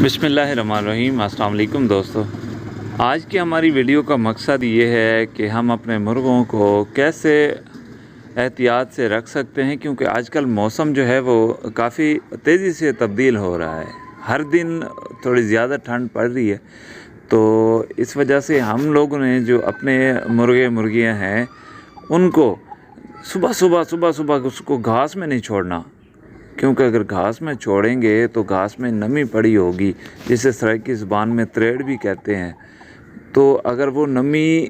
بسم اللہ الرحمن الرحیم۔ السلام علیکم دوستو، آج کی ہماری ویڈیو کا مقصد یہ ہے کہ ہم اپنے مرغوں کو کیسے احتیاط سے رکھ سکتے ہیں، کیونکہ آج کل موسم جو ہے وہ کافی تیزی سے تبدیل ہو رہا ہے۔ ہر دن تھوڑی زیادہ ٹھنڈ پڑ رہی ہے، تو اس وجہ سے ہم لوگوں نے جو اپنے مرغیاں ہیں ان کو صبح اس کو گھاس میں نہیں چھوڑنا، کیونکہ اگر گھاس میں چھوڑیں گے تو گھاس میں نمی پڑی ہوگی، جسے سرائیکی زبان میں تریڑ بھی کہتے ہیں۔ تو اگر وہ نمی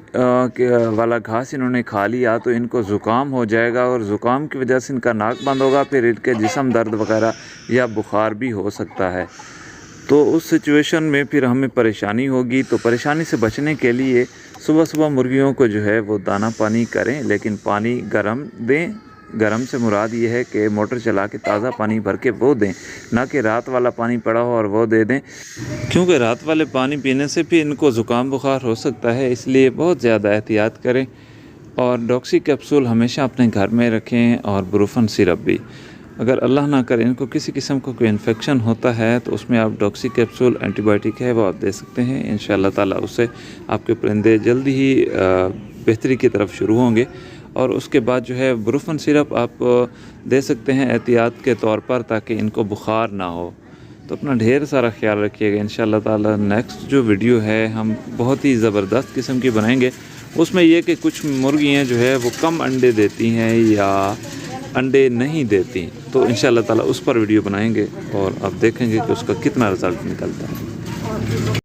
والا گھاس انہوں نے کھا لیا تو ان کو زکام ہو جائے گا، اور زکام کی وجہ سے ان کا ناک بند ہوگا، پھر ان کے جسم درد وغیرہ یا بخار بھی ہو سکتا ہے۔ تو اس سچویشن میں پھر ہمیں پریشانی ہوگی۔ تو پریشانی سے بچنے کے لیے صبح مرغیوں کو جو ہے وہ دانہ پانی کریں، لیکن پانی گرم دیں۔ گرم سے مراد یہ ہے کہ موٹر چلا کے تازہ پانی بھر کے وہ دیں، نہ کہ رات والا پانی پڑا ہو اور وہ دے دیں، کیونکہ رات والے پانی پینے سے بھی ان کو زکام بخار ہو سکتا ہے۔ اس لیے بہت زیادہ احتیاط کریں، اور ڈاکسی کیپسول ہمیشہ اپنے گھر میں رکھیں، اور بروفن سرپ بھی۔ اگر اللہ نہ کرے ان کو کسی قسم کا کوئی انفیکشن ہوتا ہے تو اس میں آپ ڈاکسی کیپسول اینٹی بائیوٹک ہے وہ آپ دے سکتے ہیں۔ انشاءاللہ تعالیٰ اس سے آپ کے پرندے جلدی ہی بہتری کی طرف شروع ہوں گے۔ اور اس کے بعد جو ہے بروفن سرپ آپ دے سکتے ہیں احتیاط کے طور پر، تاکہ ان کو بخار نہ ہو۔ تو اپنا ڈھیر سارا خیال رکھیے گا۔ انشاءاللہ تعالیٰ نیکسٹ جو ویڈیو ہے ہم بہت ہی زبردست قسم کی بنائیں گے۔ اس میں یہ کہ کچھ مرغیاں جو ہے وہ کم انڈے دیتی ہیں یا انڈے نہیں دیتی، تو انشاءاللہ تعالیٰ اس پر ویڈیو بنائیں گے، اور آپ دیکھیں گے کہ اس کا کتنا رزلٹ نکلتا ہے۔